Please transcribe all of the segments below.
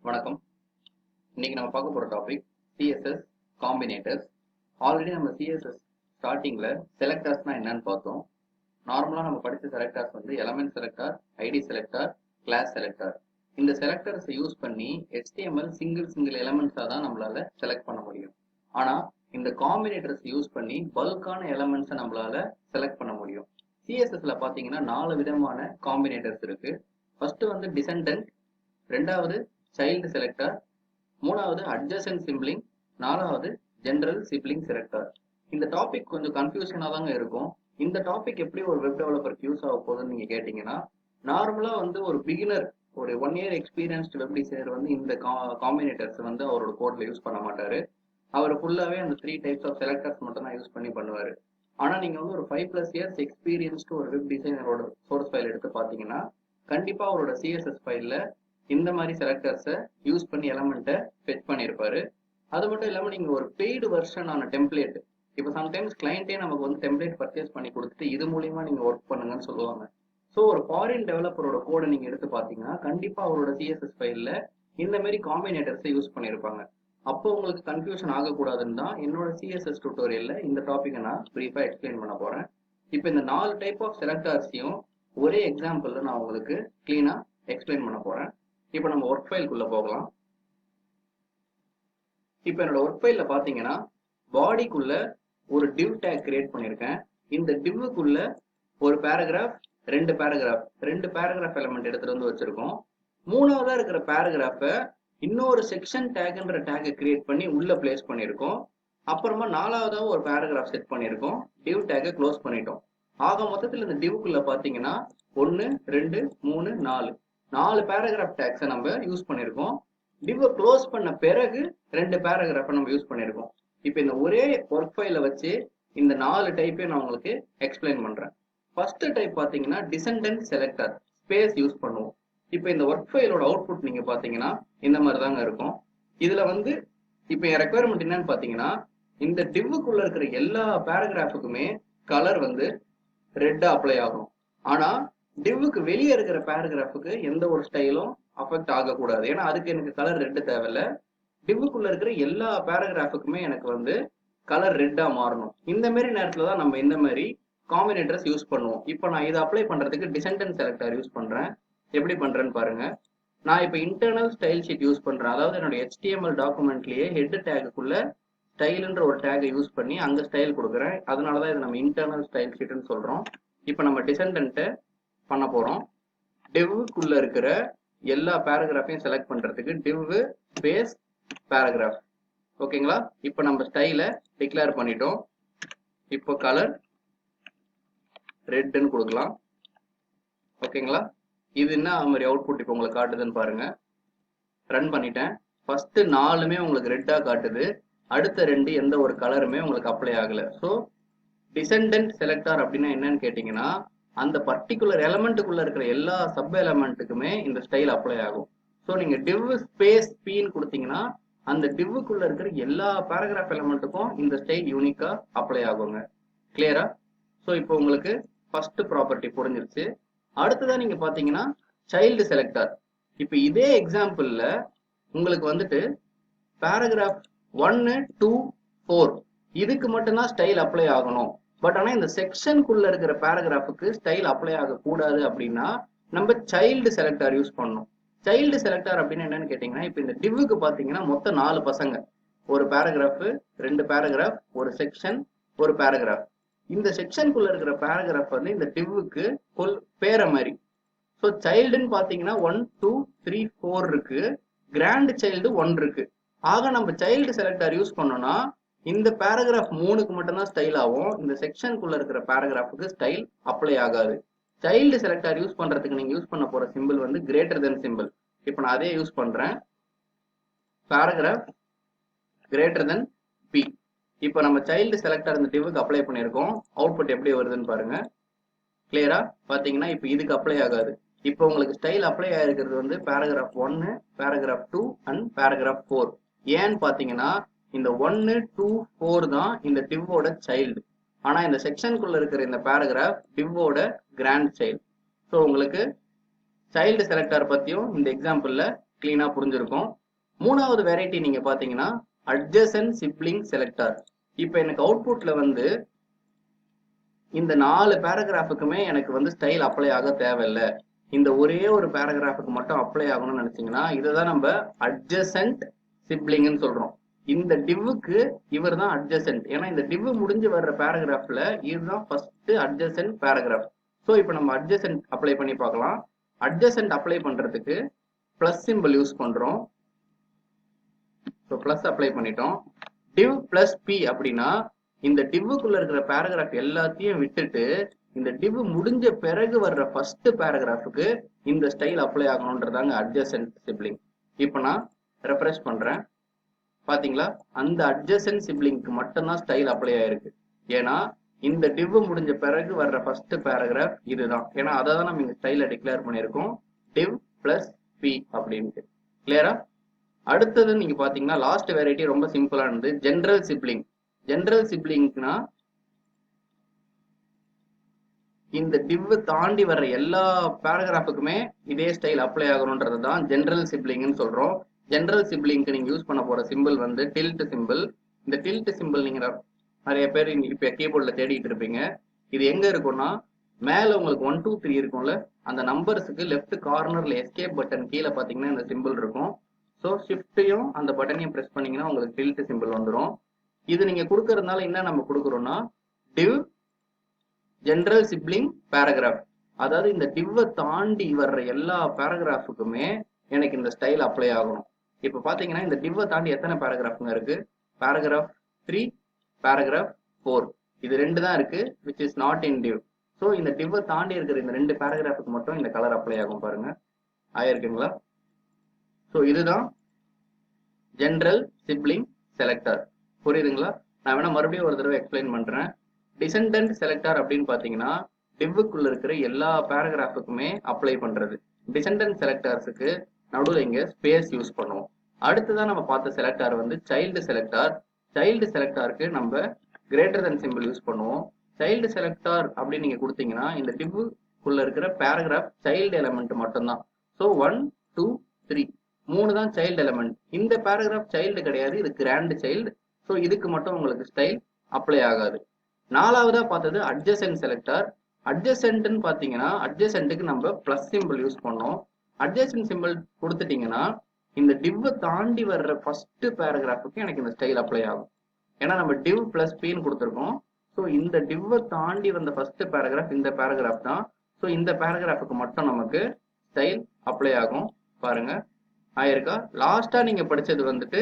வணக்கம். இன்னைக்கு நம்ம பார்க்க போற டாபிக் CSS காம்பினேட்டர்ஸ். ஆல்ரெடி நம்ம CSS ஸ்டார்டிங்ல செலக்டர்ஸ்னா என்னன்னு பார்த்தோம். நார்மலா நம்ம படிச்ச செலக்டர்ஸ் வந்து element selector, ID selector, class selector. இந்த செலக்டர்ஸை யூஸ் பண்ணி HTML சிங்கிள் எலமெண்ட்ஸா தான் நம்மளால செலக்ட் பண்ண முடியும். ஆனா இந்த காம்பினேட்டர்ஸ் யூஸ் பண்ணி பல்கான எலமெண்ட்ஸை நம்மளால செலக்ட் பண்ண முடியும். CSSல பாத்தீங்கன்னா 4 விதமான காம்பினேட்டர்ஸ் இருக்கு. ஃபர்ஸ்ட் வந்து டிசெண்டன்ட், ரெண்டாவது சைல்டு செலக்டர், மூணாவது அட்ஜசன்ட் சிப்ளிங், நாலாவது ஜெனரல் சிப்ளிங் செலக்டர். இந்த டாபிக் கொஞ்சம் கன்ஃபியூஷனா தாங்க இருக்கும். இந்த டாபிக் எப்படி ஒரு வெப் டெவலப்பருக்கு யூஸ் ஆக போகுதுன்னு நீங்க கேட்டீங்கன்னா, நார்மலா வந்து ஒரு பிகினர், ஒரு 1 year எக்ஸ்பீரியன்ஸ்டு வெப் டிசைனர் வந்து இந்த காம்பினேட்டர்ஸ் வந்து அவரோட கோட்ல யூஸ் பண்ண மாட்டாரு. அவர் ஃபுல்லாவே அந்த 3 டைப்ஸ் ஆஃப் செலக்டர்ஸ் மட்டும் தான் யூஸ் பண்ணி பண்ணுவாரு. ஆனா நீங்க வந்து ஒரு 5+ years எக்ஸ்பீரியன்ஸ்டு ஒரு வெப் டிசைனரோட சோர்ஸ் ஃபைல் எடுத்து பாத்தீங்கன்னா, கண்டிப்பா அவரோட CSS ஃபைல்ல இந்த மாதிரி செலக்டர்ஸை யூஸ் பண்ணி எலமெண்ட்டை ஃபெச் பண்ணியிருப்பாரு. அது மட்டும் இல்லாமல் நீங்கள் ஒரு பெய்டு வெர்ஷன் ஆன டெம்ப்ளேட், இப்போ சம்டைம்ஸ் கிளைண்டே நமக்கு வந்து டெம்ப்ளேட் பர்ச்சேஸ் பண்ணி கொடுத்துட்டு இது மூலியமா நீங்கள் ஒர்க் பண்ணுங்கன்னு சொல்லுவாங்க. ஸோ ஒரு ஃபாரின் டெவலப்பரோட கோடை நீங்கள் எடுத்து பார்த்தீங்கன்னா கண்டிப்பாக அவரோட CSS ஃபைலில் இந்த மாதிரி காம்பினேட்டர்ஸை யூஸ் பண்ணியிருப்பாங்க. அப்போ உங்களுக்கு கன்ஃபியூஷன் ஆகக்கூடாதுன்னு தான் என்னோட CSS டியூட்டோரியல்ல இந்த டாப்பிக்கை நான் ப்ரீஃபாக எக்ஸ்பிளைன் பண்ண போகிறேன். இப்போ இந்த 4 டைப் ஆஃப் செலக்டர்ஸையும் ஒரே எக்ஸாம்பிளில் நான் உங்களுக்கு கிளீனாக எக்ஸ்பிளைன் பண்ண போகிறேன். இப்போ நம்ம ஒர்க் ஃபைலுக்குள்ள போகலாம். இப்போ என்னோட ஒர்க் ஃபைல்ல பாத்தீங்கன்னா பாடிக்குள்ள ஒரு div tag கிரியேட் பண்ணிருக்கேன். இந்த divக்குள்ள ஒரு பேராகிராஃப், ரெண்டு பேராகிராஃப் எலிமெண்ட் எடுத்துட்டு வந்து வச்சிருக்கோம். மூணாவதா இருக்கிற பேராகிராஃபை இன்னொரு செக்ஷன் டேக்ன்ற டேக்கை கிரியேட் பண்ணி உள்ள பிளேஸ் பண்ணிருக்கோம். அப்புறமா நாலாவதா ஒரு பேராகிராஃப் செட் பண்ணிருக்கோம். div டேக்கை க்ளோஸ் பண்ணிட்டோம். ஆக மொத்தத்தில் இந்த divக்குள்ள பாத்தீங்கன்னா 1 2 3 4 பேராகிராஃப் டேக்ஸை நம்ம யூஸ் பண்ணியிருக்கோம். டிவ்வை க்ளோஸ் பண்ண பிறகு 2 பேராகிராஃபை நம்ம யூஸ் பண்ணியிருக்கோம். இப்போ இந்த ஒரே ஒர்க் ஃபைலை வச்சு இந்த 4 டைப்பையும் நான் உங்களுக்கு எக்ஸ்பிளைன் பண்றேன். ஃபர்ஸ்ட் டைப் பார்த்தீங்கன்னா டிசெண்டன்ட் செலக்டர், ஸ்பேஸ் யூஸ் பண்ணுவோம். இப்போ இந்த ஒர்க் ஃபைலோட அவுட்புட் நீங்க பார்த்தீங்கன்னா இந்த மாதிரி தாங்க இருக்கும். இதுல வந்து இப்போ என் ரெக்குயர்மெண்ட் என்னன்னு பார்த்தீங்கன்னா, இந்த டிவ்வுக்குள்ள இருக்கிற எல்லா பேராகிராஃபுக்குமே கலர் வந்து ரெட்டா அப்ளை ஆகும். ஆனா டிவ்வுக்கு வெளியே இருக்கிற பேராகிராஃபுக்கு எந்த ஒரு ஸ்டைலும் அஃபெக்ட் ஆகக்கூடாது. ஏன்னா அதுக்கு எனக்கு கலர் ரெட் தேவையில்ல. டிவ்வுக்குள்ள இருக்கிற எல்லா பேராகிராஃபுக்குமே எனக்கு வந்து கலர் ரெட்டா மாறணும். இந்த மாதிரி நேரத்துல தான் நம்ம இந்த மாதிரி காம்பினேட்டர்ஸ் யூஸ் பண்ணுவோம். இப்போ நான் இதை அப்ளை பண்றதுக்கு டிசெண்டன்ட் செலக்டர் யூஸ் பண்றேன். எப்படி பண்றேன்னு பாருங்க. நான் இப்போ இன்டர்னல் ஸ்டைல் ஷீட் யூஸ் பண்றேன். அதாவது என்னோட HTML டாக்குமெண்ட்லயே ஹெட் டேக்குள்ள ஸ்டைல்ன்ற ஒரு டேகை யூஸ் பண்ணி அங்க ஸ்டைல் கொடுக்குறேன். அதனாலதான் இதை நம்ம இன்டர்னல் ஸ்டைல் ஷீட்னு சொல்றோம். இப்போ நம்ம டிசெண்டன்ட்டை பண்ண போறோம். டிவ்க்குள்ள இருக்கிற எல்லா பேராகிராஃபையும் செலக்ட் பண்றதுக்கு div ஸ்பேஸ் பேராகிராஃப். ஓகேங்களா? இப்போ நம்ம ஸ்டைலை டிக்ளேர் பண்ணிட்டோம். இப்போ கலர் ரெட்னு கொடுக்கலாம். ஓகேங்களா? இது என்ன மாதிரி அவுட்புட் இப்போ உங்களுக்கு காட்டுதுன்னு பாருங்க. ரன் பண்ணிட்டேன். ஃபர்ஸ்ட் 4மே உங்களுக்கு ரெட்டா காட்டுது. அடுத்த 2 எந்த ஒரு கலருமே உங்களுக்கு அப்ளை ஆகல. ஸோ டிசெண்டன்ட் செலக்டர் அப்படின்னா என்னன்னு கேட்டீங்கன்னா, அந்த பர்டிகுலர் எலமெண்ட்டுக்குள்ள இருக்கிற எல்லா சப் எலமெண்ட்டுக்குமே இந்த ஸ்டைல் அப்ளை ஆகும். ஸோ நீங்க div ஸ்பேஸ் pன்னு கொடுத்தீங்கன்னா அந்த divக்குள்ள இருக்கிற எல்லா பேராகிராஃப் எலமெண்ட்டுக்கும் இந்த ஸ்டைல் யூனிக்கா அப்ளை ஆகுங்க. கிளியரா? ஸோ இப்போ உங்களுக்கு ஃபர்ஸ்ட் ப்ராப்பர்ட்டி புரிஞ்சிருச்சு. அடுத்ததான் நீங்க பாத்தீங்கன்னா சைல்டு செலக்டர். இப்போ இதே எக்ஸாம்பிள்ல உங்களுக்கு வந்துட்டு பேராகிராஃப் 1 2 4 இதுக்கு மட்டும்தான் ஸ்டைல் அப்ளை ஆகணும். பட் ஆனா இந்த செக்ஷனுக்குள்ள இருக்கிற பேராகிராஃபுக்கு ஸ்டைல் அப்ளை ஆகக்கூடாது அப்படின்னா நம்ம சைல்டு செலக்டர் யூஸ் பண்ணணும். சைல்டு செலக்டர் அப்படின்னு என்னன்னு கேட்டீங்கன்னா, இப்போ இந்த டிவ்வுக்கு பாத்தீங்கன்னா மொத்தம் 4 பசங்க, ஒரு பேராகிராஃப், 2 பேராகிராஃப், ஒரு செக்ஷன், ஒரு பேராகிராஃப். இந்த செக்ஷனுக்குள்ள இருக்கிற பேராகிராஃப் வந்து இந்த டிவ்வுக்கு பேர மாதிரி. ஸோ சைல்டுன்னு பாத்தீங்கன்னா 1 2 3 4 இருக்கு. கிராண்ட் சைல்டு 1 இருக்கு. ஆக நம்ம சைல்டு செலக்டர் யூஸ் பண்ணோம்னா இந்த பேராகிராஃப் 3க்கு மட்டும்தான் ஸ்டைல் ஆகும். இந்த செக்ஷனுக்குள்ள இருக்கிற பேராகிராஃபுக்கு ஸ்டைல் அப்ளை ஆகாது. சைல்டு செலக்டர் யூஸ் பண்றதுக்கு நீங்க யூஸ் பண்ண போற சிம்பிள் வந்து கிரேட்டர் தென் சிம்பிள். இப்போ நான் அதே யூஸ் பண்றேன். Paragraph greater than p. இப்போ நம்ம சைல்டு செலக்டர் இந்த டிவ்வுக்கு அப்ளை பண்ணியிருக்கோம். அவுட்புட் எப்படி வருதுன்னு பாருங்க. கிளியரா? பாத்தீங்கன்னா இப்போ இதுக்கு அப்ளை ஆகாது. இப்போ உங்களுக்கு ஸ்டைல் அப்ளை ஆயிருக்கிறது வந்து பேராகிராஃப் 1, பேராகிராஃப் 2 அண்ட் பேராகிராஃப் 4. ஏன்னு பாத்தீங்கன்னா இந்த 1 2 4 தான் இந்த டிவ்வோட சைல்டு. ஆனா இந்த செக்ஷனுக்குள்ள இருக்கிற இந்த பேராகிராஃப் டிவ்வோட கிராண்ட் சைல்டு. ஸோ உங்களுக்கு சைல்டு செலக்டர் பத்தியும் இந்த எக்ஸாம்பிள்ல கிளீனா புரிஞ்சிருக்கும். மூணாவது வெரைட்டி நீங்க பாத்தீங்கன்னா adjacent sibling selector. இப்போ எனக்கு அவுட்புட்ல வந்து இந்த 4 பேராகிராஃபுக்குமே எனக்கு வந்து ஸ்டைல் அப்ளை ஆக தேவையில்லை, இந்த ஒரே ஒரு பேராகிராஃபுக்கு மட்டும் அப்ளை ஆகணும்னு நினைச்சீங்கன்னா இதுதான் நம்ம adjacent சிப்ளிங்னு சொல்றோம். இந்த டிவ்வுக்கு இவர் தான் adjacent. ஏன்னா இந்த டிவ் முடிஞ்சு வர்ற பேராகிராஃப்ல இதுதான் ஃபர்ஸ்ட் adjacent பேராகிராஃப். ஸோ இப்போ நம்ம adjacent அப்ளை பண்ணி பார்க்கலாம். adjacent அப்ளை பண்றதுக்கு பிளஸ் சிம்பிள் யூஸ் பண்றோம். ஸோ பிளஸ் அப்ளை பண்ணிட்டோம். div பிளஸ் பி அப்படின்னா இந்த டிவ்வுக்குள்ள இருக்கிற பேராகிராஃப் எல்லாத்தையும் விட்டுட்டு இந்த டிவ் முடிஞ்ச பிறகு வர்ற ஃபர்ஸ்ட் பேராகிராஃபுக்கு இந்த ஸ்டைல் அப்ளை ஆகணும்ன்றதாங்க adjacent சிப்ளிங். இப்போ நான் ரெஃப்ரெஷ் பண்றேன். பாத்தீங்களா, அந்த adjacent சிப்ளிங்க்கு மட்டும்தான் ஸ்டைல் அப்ளை ஆயிருக்கு. ஏன்னா இந்த div முடிஞ்ச பிறகு வர்ற ஃபர்ஸ்ட் பேராகிராஃப் இதுதான். ஏன்னா அதை தான் நம்ம இங்க ஸ்டைல டிக்ளேர் பண்ணியிருக்கோம், div பிளஸ் பி அப்படின்ட்டு. கிளியரா? அடுத்தது நீங்க பாத்தீங்கன்னா லாஸ்ட் வெரைட்டி ரொம்ப சிம்பிளானது, ஜெனரல் சிப்ளிங். ஜெனரல் சிப்ளிங்னா இந்த div தாண்டி வர்ற எல்லா பேராகிராஃபுக்குமே இதே ஸ்டைல் அப்ளை ஆகணும்ன்றது தான் ஜெனரல் சிப்ளிங்னு சொல்றோம். ஜெனரல் சிப்ளிங்க்கு நீங்க யூஸ் பண்ண போற சிம்பிள் வந்து டில்ட் சிம்பிள். இந்த டில்ட் சிம்பிள் நீங்க நிறைய பேர் இப்ப கீபோர்ட்ல தேடிட்டு இருப்பீங்க. இது எங்க இருக்கும்னா மேல உங்களுக்கு 1 2 3 இருக்கும்ல, அந்த நம்பர்ஸுக்கு லெஃப்ட் கார்னர்ல எஸ்கேப் பட்டன் கீழே பாத்தீங்கன்னா இந்த சிம்பிள் இருக்கும். ஸோ ஷிஃப்ட்டையும் அந்த பட்டனையும் பிரஸ் பண்ணீங்கன்னா உங்களுக்கு டில்ட் சிம்பிள் வந்துடும். இது நீங்க கொடுக்கறதுனால என்ன நம்ம கொடுக்குறோம்னா div ஜெனரல் சிப்ளிங் பேராகிராஃப். அதாவது இந்த டிவ்வை தாண்டி வர்ற எல்லா பேராகிராஃபுக்குமே எனக்கு இந்த ஸ்டைல் அப்ளை ஆகணும். இப்போ பாத்தீங்கன்னா இந்த டிவ்வை தாண்டி எத்தனை பேராகிராஃப்ங்க இருக்கு? பேராகிராஃப் 3, பேராகிராஃப் 4, இது 2 தான் இருக்கு, which is not in div. So இந்த டிவ்வை தாண்டி இருக்கிற இந்த 2 பேராகிராஃபுக்கு மட்டும் இந்த கலர் அப்ளை ஆகும். பாருங்க, ஆயிருக்குங்களா? ஸோ இதுதான் ஜெனரல் சிப்ளிங் செலக்டர். புரியுதுங்களா? நான் வேணா மறுபடியும் ஒரு தடவை எக்ஸ்பிளைன் பண்றேன். Descendant Selector அப்படின்னு பாத்தீங்கன்னா டிவ்வுக்குள்ள இருக்கிற எல்லா பேராகிராஃபுக்குமே அப்ளை பண்றது. Descendant Selectorsக்கு நடுவில் இங்க ஸ்பேஸ் யூஸ் பண்ணுவோம். அடுத்துதான் நம்ம பார்த்த செலக்டார் வந்து சைல்டு செலக்டார். சைல்டு செலக்டாருக்கு நம்ம கிரேட்டர் தென் சிம்பிள் யூஸ் பண்ணுவோம். சைல்டு செலக்டார் அப்படின்னு நீங்க கொடுத்தீங்கன்னா இந்த டிவ்வுக்குள்ள இருக்கிற பேராகிராஃப் சைல்டு எலமெண்ட் மட்டும்தான். ஸோ 1 2 3 3 தான் சைல்டு எலமெண்ட். இந்த பேராகிராஃப் சைல்டு கிடையாது, இது கிராண்ட் சைல்டு. ஸோ இதுக்கு மட்டும் உங்களுக்கு ஸ்டைல் அப்ளை ஆகாது. நாலாவதா பார்த்தது adjacent செலக்டர். adjacentன்னு பாத்தீங்கன்னா adjacentக்கு நம்ம பிளஸ் சிம்பிள் யூஸ் பண்ணோம். adjacent சிம்பிள் கொடுத்துட்டீங்கன்னா இந்த div தாண்டி வர்ற ஃபர்ஸ்ட் பேராகிராஃபுக்கு எனக்கு இந்த ஸ்டைல் அப்ளை ஆகும். ஏன்னா நம்ம div பிளஸ் பின்னு கொடுத்துருக்கோம். ஸோ இந்த div தாண்டி வந்த ஃபர்ஸ்ட் பேராகிராஃப் இந்த பேராகிராஃப் தான். ஸோ இந்த பேராகிராஃபுக்கு மட்டும் நமக்கு ஸ்டைல் அப்ளை ஆகும். பாருங்க, ஆயிருக்கா? லாஸ்டா நீங்க படிச்சது வந்துட்டு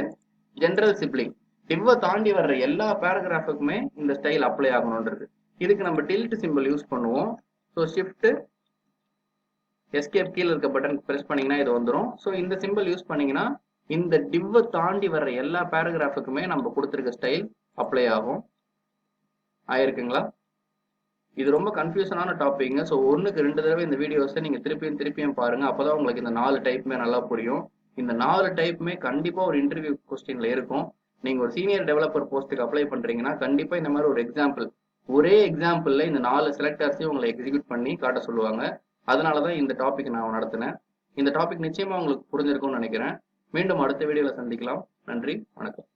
ஜெனரல் சிப்ளிங். டிவ்வை தாண்டி வர்ற எல்லா பேராகிராஃபுக்குமே இந்த ஸ்டைல் அப்ளை ஆகணும்ன்றது. இதுக்கு நம்ம டில்ட் சிம்பிள் யூஸ் பண்ணுவோம். ஸோ ஷிஃப்ட் எஸ்கேப் கீழே இருக்க பட்டன் பிரஸ் பண்ணீங்கன்னா இது வந்துடும். ஸோ இந்த சிம்பிள் யூஸ் பண்ணீங்கன்னா இந்த டிவ்வை தாண்டி வர்ற எல்லா பேராகிராஃபுக்குமே நம்ம கொடுத்துருக்க ஸ்டைல் அப்ளை ஆகும். ஆயிருக்குங்களா? இது ரொம்ப கன்ஃபியூஷனான டாபிக்ங்க. ஸோ 1க்கு 2 தடவை இந்த வீடியோஸை நீங்க திருப்பியும் பாருங்க. அப்பதான் உங்களுக்கு இந்த 4 டைப்புமே நல்லா புரியும். இந்த 4 டைப்புமே கண்டிப்பா ஒரு இன்டர்வியூ கொஸ்டின்ல இருக்கும். நீங்க ஒரு சீனியர் டெவலப்பர் போஸ்ட்டுக்கு அப்ளை பண்றீங்கன்னா கண்டிப்பா இந்த மாதிரி ஒரு எக்ஸாம்பிள், ஒரே எக்ஸாம்பிள்ல இந்த 4 செலக்டர்ஸையும் உங்களை எக்ஸிக்யூட் பண்ணி காட்ட சொல்லுவாங்க. அதனாலதான் இந்த டாபிக் நான் நடத்தினேன். இந்த டாபிக் நிச்சயமா உங்களுக்கு புரிஞ்சிருக்கும்னு நினைக்கிறேன். மீண்டும் அடுத்த வீடியோல சந்திக்கலாம். நன்றி, வணக்கம்.